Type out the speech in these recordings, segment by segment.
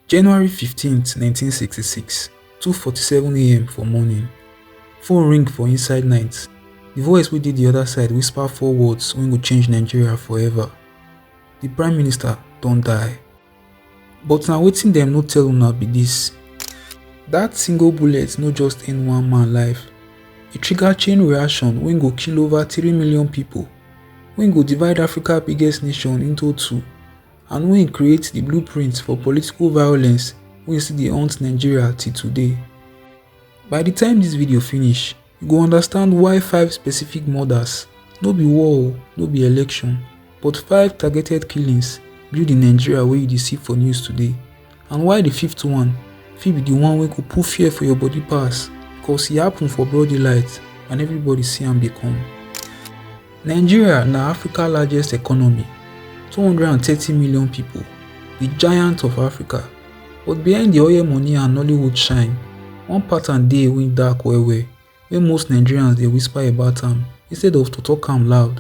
January 15, 1966, 2:47 a.m. for morning. Phone ring for inside night. The voice wey dey the other side whisper 4 words wey go change Nigeria forever. The Prime Minister don die. But na wetin dem no tell una be this. Dat single bullet no just end one man life. E trigger chain reaction wey go kill over 3 million people, wey go divide Africa's biggest nation into two, and wey create the blueprint for political violence wey still dey haunt Nigeria till today. By the time this video finish, you go understand why 5 specific murders, no be war, no be election, but 5 targeted killings build the Nigeria wey you dey see for news today, and why the 5th one fit be the one wey go put fear for your body pass, because e happen for broad daylight and everybody see am dey come. Nigeria na Africa largest economy, 230 million people, the giant of Africa. But behind the oil money and Nollywood shine, one pattern dey wey dark well well, wey most Nigerians dey whisper about am instead of to talk am loud.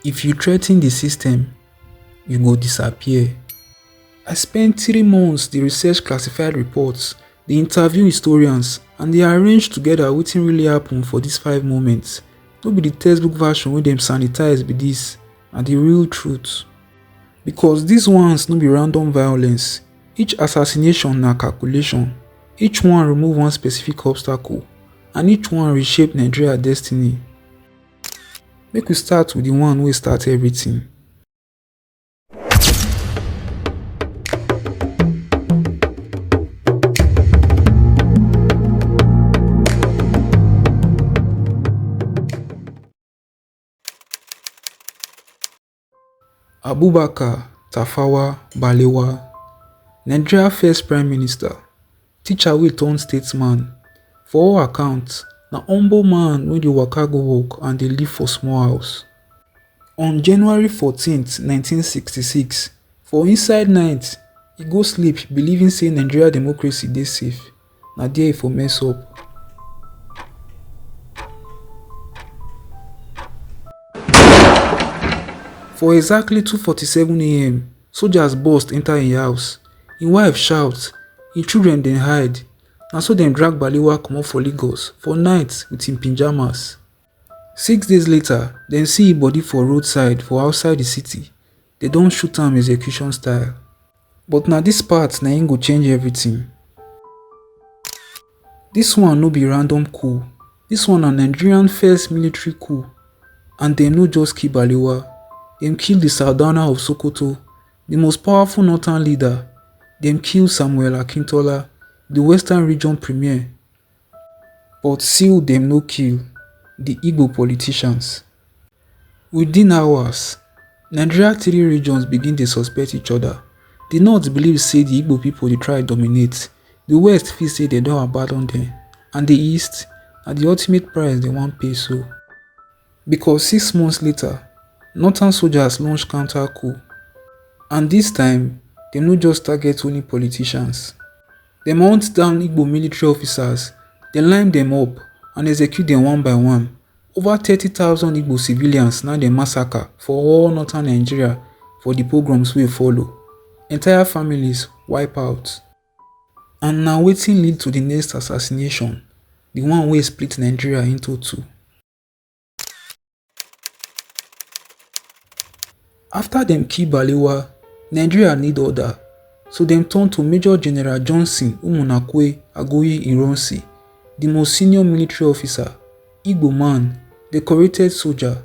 If you threaten the system, you go disappear. I spent 3 months dey research classified reports, dey interview historians, and dey arrange together wetin really happen for these 5 moments. No be the textbook version wey dem sanitize be this, na the real truth. Because these ones no be random violence. Each assassination na calculation. Each one remove one specific obstacle, and each one reshape Nigeria destiny. Make we start with the one wey start everything. Abubakar Tafawa Balewa, Nigeria first Prime Minister, teacher wey turn statesman. For all accounts, na humble man wey dey waka go work and dey live for small house. On January 14, 1966, for inside night, e go sleep believing say Nigeria democracy dey safe. Na there e for mess up. For exactly 2:47 a.m, soldiers burst enter im house. Im wife shout, im children dem hide. Na so dem drag Balewa comot for Lagos for night with im pyjamas. 6 days later, dem see im body for roadside for outside the city. Dem don shoot am execution style. But na this part na im go change everything. This one no be random coup. This one na Nigerian first military coup. And dem no just kill Balewa. Dem kill the Sardauna of Sokoto, the most powerful northern leader. Dem kill Samuel Akintola, the Western Region Premier. But still dem no kill the Igbo politicians. Within hours, Nigeria 3 regions begin dey suspect each other. The North believe say the Igbo people dey try dominate. The West feel say dem don abandon them. And the East, na the ultimate price dem wan pay so. Because 6 months later, Northern soldiers launch counter coup. And this time, dem no just target only politicians. Dem hunt down Igbo military officers, dem line dem up and execute dem one by one. Over 30,000 Igbo civilians na dem massacre for all northern Nigeria for the pogroms wey follow. Entire families wipe out. And na wetin lead to the next assassination, the one wey split Nigeria into 2. After dem kill Balewa, Nigeria need order, so dem turn to Major General Johnson Umunakwe Agoyi Ironsi, the most senior military officer, Igbo man, decorated soldier.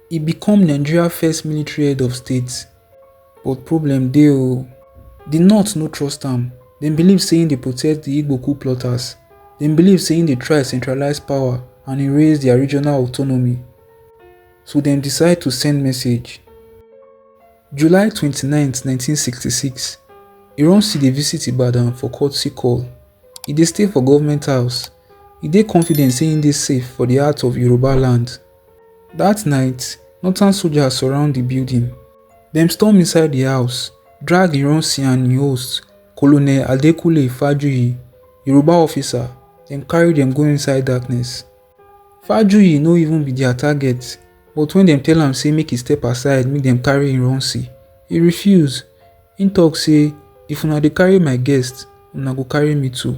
He become Nigeria first military head of state. But problem dey o. The North no trust am. Dem believe say im dey protect the Igbo coup plotters. Dem believe say im dey try centralize power and erase their regional autonomy. So dem decide to send message. July 29, 1966, Ironsi dey visit Ibadan for courtesy call. E dey stay for government house. E dey confident say im dey safe for the heart of Yoruba land. That night, northern soldiers surround the building. Dem storm inside the house, drag Ironsi and im host, Colonel Adekunle Fajuyi, Yoruba officer. Dem carry dem go inside darkness. Fajuyi no even be their target. But when dem tell am say make e step aside make dem carry Ironsi, he refuse. He talk say If una dey carry my guest, una go carry me too.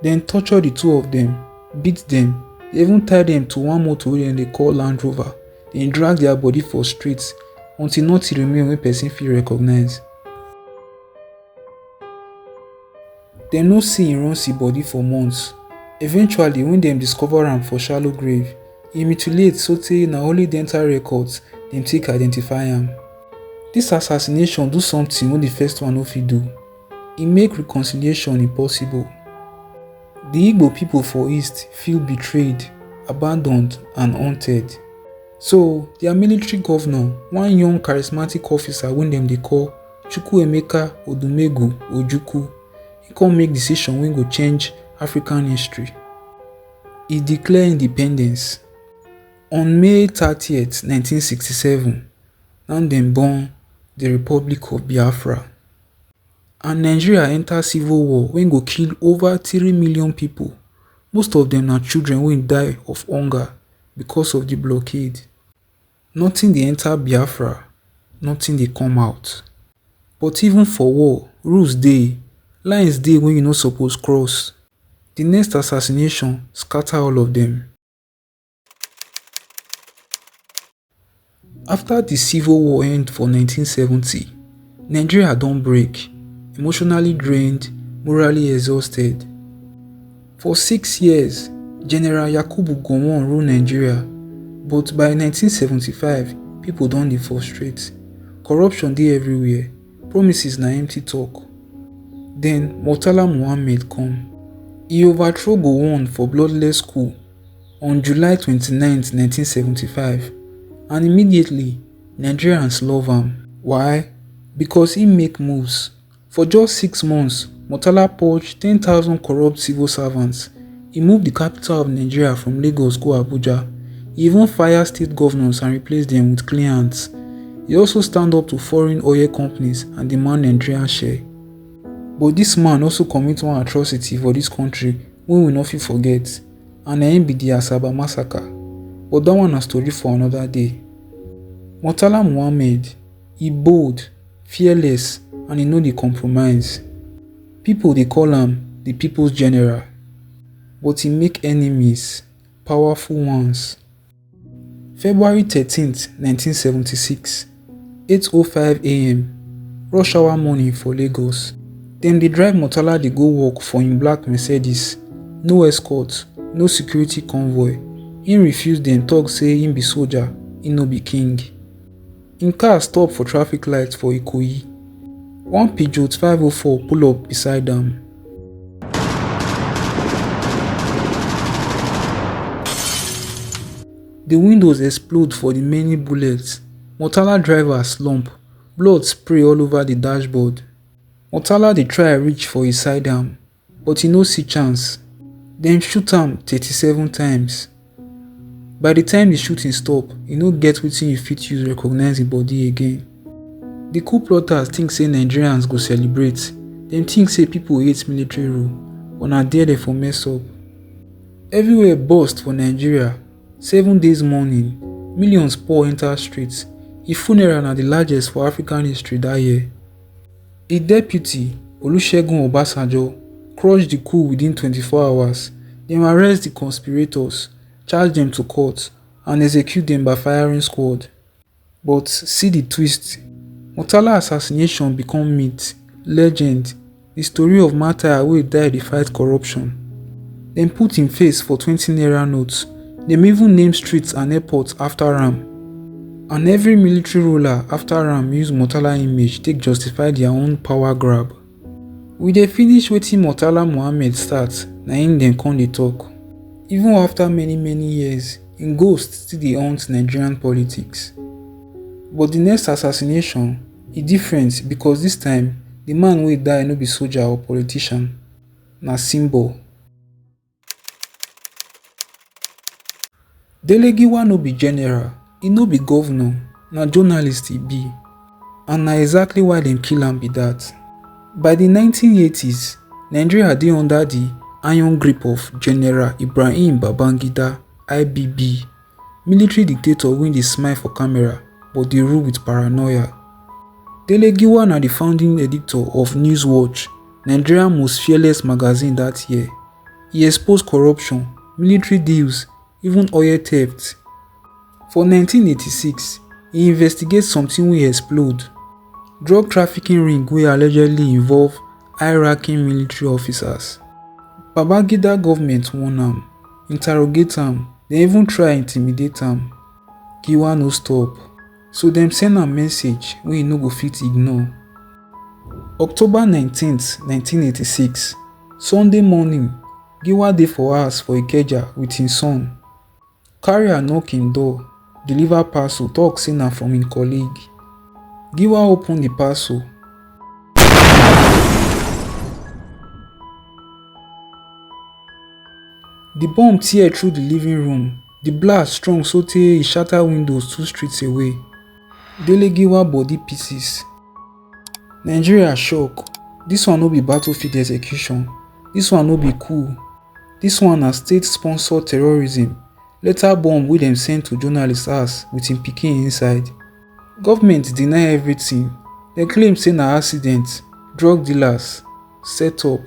Dem torture the two of them, beat them, they even tie them to one motor wey dem dey call Land Rover. Dem drag their body for streets until nothing remain wey person fit recognize. Dem no see im run see body for months. Eventually, when dem discover am for shallow grave, e mutilate sotey na only dental records dem take identify am. Dis assassination do something wey the first one no fit do. E make reconciliation impossible. The Igbo people for East feel betrayed, abandoned and haunted. So, their military governor, one young charismatic officer wey dem dey call Chukwuemeka Odumegwu Ojukwu, he come make decision wey go change African history. He declare independence. On May 30th, 1967, na dem born the Republic of Biafra. And Nigeria enter civil war wey go kill over 3 million people. Most of them na children wey die of hunger because of the blockade. Nothing dey enter Biafra, nothing dey come out. But even for war, rules dey, lines dey wey you no suppose cross. The next assassination scatter all of them. After the civil war end for 1970, Nigeria don break, emotionally drained, morally exhausted. For 6 years, General Yakubu Gowon rule Nigeria, but by 1975, people don dey frustrate. Corruption dey everywhere, promises na empty talk. Then Murtala Muhammed come. He overthrow Gowon for bloodless coup on July 29, 1975, and immediately, Nigerians love am. Why? Because he make moves. For just 6 months, Murtala purged 10,000 corrupt civil servants. He moved the capital of Nigeria from Lagos go Abuja. He even fired state governors and replaced them with clean hands. He also stand up to foreign oil companies and demand Nigerian share. But this man also commit one atrocity for this country wey we no fit forget, and na him be the Asaba massacre. But that one na story for another day. Murtala Muhammed, he bold, fearless, and he no dey compromise. People dey call am the people's general, but he make enemies, powerful ones. February 13th, 1976, 8:05 a.m, rush hour morning for Lagos. Dem dey drive Murtala dey go work for im black Mercedes. No escort, no security convoy. Im refuse dem, talk say im be soldier, im no be king. Im car stop for traffic light for Ikoyi. One Pidgin 504 pull up beside am. The windows explode for the many bullets. Murtala driver slump, blood spray all over the dashboard. Murtala dey try reach for his sidearm, but he no see chance. Dem shoot am 37 times. By the time the shooting stop, e no get wetin you fit use recognize the body again. The coup plotters think say Nigerians go celebrate. Dem think say people hate military rule, but na there dem for mess up. Everywhere burst for Nigeria. 7 days mourning, millions pour enter streets. His funeral na the largest for African history that year. The deputy, Olusegun Obasanjo, crushed the coup within 24 hours. Dem arrest the conspirators, charge them to court, and execute them by firing squad. But see the twist. Murtala assassination become myth, legend, the story of martyr wey die dey fight corruption. Dem put him face for 20 naira notes. Dem even name streets and airports after am. And every military ruler after am use Murtala image take justify their own power grab. We dey finish wetin Murtala Muhammed start, na im dem come dey talk. Even after many years, im ghost still dey haunt Nigerian politics. But the next assassination e different because this time, the man wey die no be soldier or politician, na symbol. Delegiwa no be general, e no be governor, na journalist e be. And na exactly why dem kill am be that. By the 1980s, Nigeria dey under the iron grip of General Ibrahim Babangida IBB, military dictator wey dey smile for camera but dey rule with paranoia. Dele Giwa na the founding editor of Newswatch, Nigeria's most fearless magazine that year. He exposed corruption, military deals, even oil theft. For 1986, he investigates something wey explode. Drug trafficking ring wey allegedly involve high-ranking military officers. Babangida government warn am, interrogate am, dem even try intimidate am. Giwa no stop, so dem send am message wey e no go fit ignore. October 19, 1986, Sunday morning, Giwa dey for house for Ikeja with im son. Carrier knock im door, deliver parcel, talk say na from im colleague. Giwa open the parcel. The bomb tear through the living room. The blast strong sotey e shatter windows 2 streets away. Dele Giwa body pieces. Nigeria shock. This one no be battlefield execution. This one no be coup. This one na state-sponsored terrorism. Letter bomb wey dem send to journalist house with im pikin inside. Government deny everything. Dem claim say na accident, drug dealers, set up.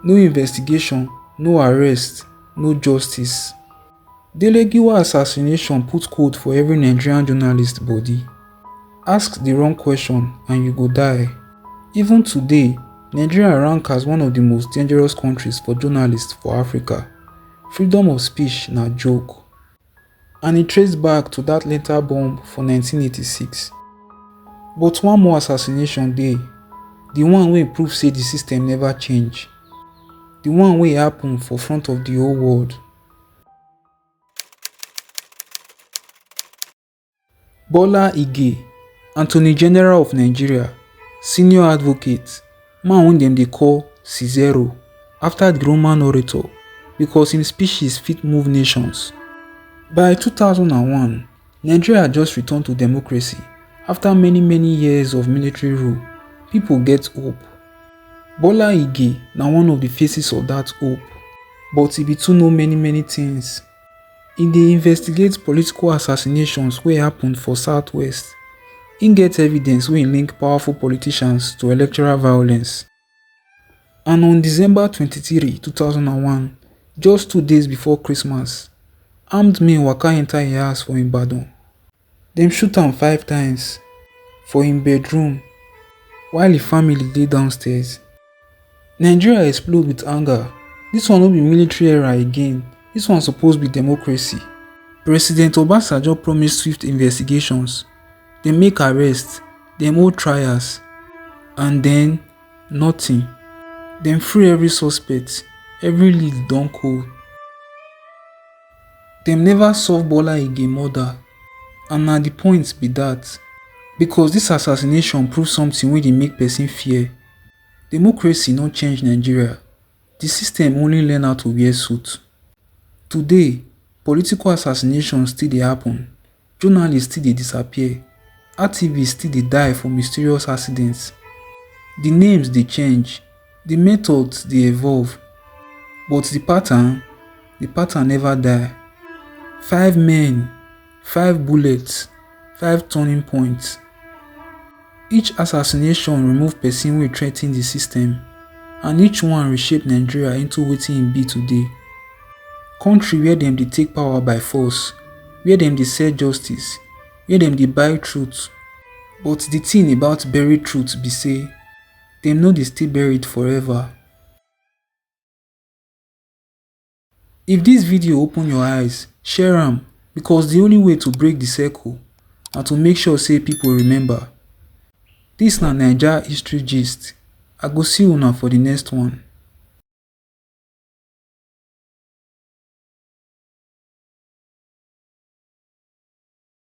No investigation, no arrest, no justice. Dele Giwa assassination put code for every Nigerian journalist body. Ask the wrong question and you go die. Even today, Nigeria rank as one of the most dangerous countries for journalists for Africa. Freedom of speech na joke. And it traced back to that letter bomb for 1986. But one more assassination dey. The one wey prove say the system never change. The one wey happen for front of the whole world. Bola Ige, Attorney General of Nigeria, senior advocate, man wey dem dey call Cicero after the Roman orator because im speeches fit move nations. By 2001, Nigeria just returned to democracy after many years of military rule. People get hope. Bola Ige na one of the faces of that hope, but e be too know many things. E dey investigate political assassinations wey happen for Southwest. Im get evidence wey link powerful politicians to electoral violence. And on December 23, 2001, just 2 days before Christmas, armed men waka enter im house for Ibadan. Dem shoot am 5 times for im bedroom while im family dey downstairs. Nigeria explode with anger. This one no be military era again. This one suppose be democracy. President Obasanjo promised swift investigations. Dem make arrests, dem hold trials, and then nothing. Dem free every suspect, every lead don cold. Dem never solve Bola Ige murder, and na the point be that. Because this assassination prove something wey dey make person fear. Democracy no change Nigeria. The system only learn how to wear suit. Today, political assassinations still dey happen. Journalists still dey disappear. Activists still dey die for mysterious accidents. The names dey change. The methods dey evolve. But the pattern never die. 5 men, 5 bullets, 5 turning points. Each assassination remove person wey threaten the system, and each one reshape Nigeria into wetin e be today. Country where dem dey take power by force, where dem dey sell justice, where dem dey buy truth. But the thing about buried truth be say, dem no dey stay buried forever. If this video open your eyes, share am, because the only way to break the circle na to make sure say people remember. This na Naija history gist. I go see una for the next one.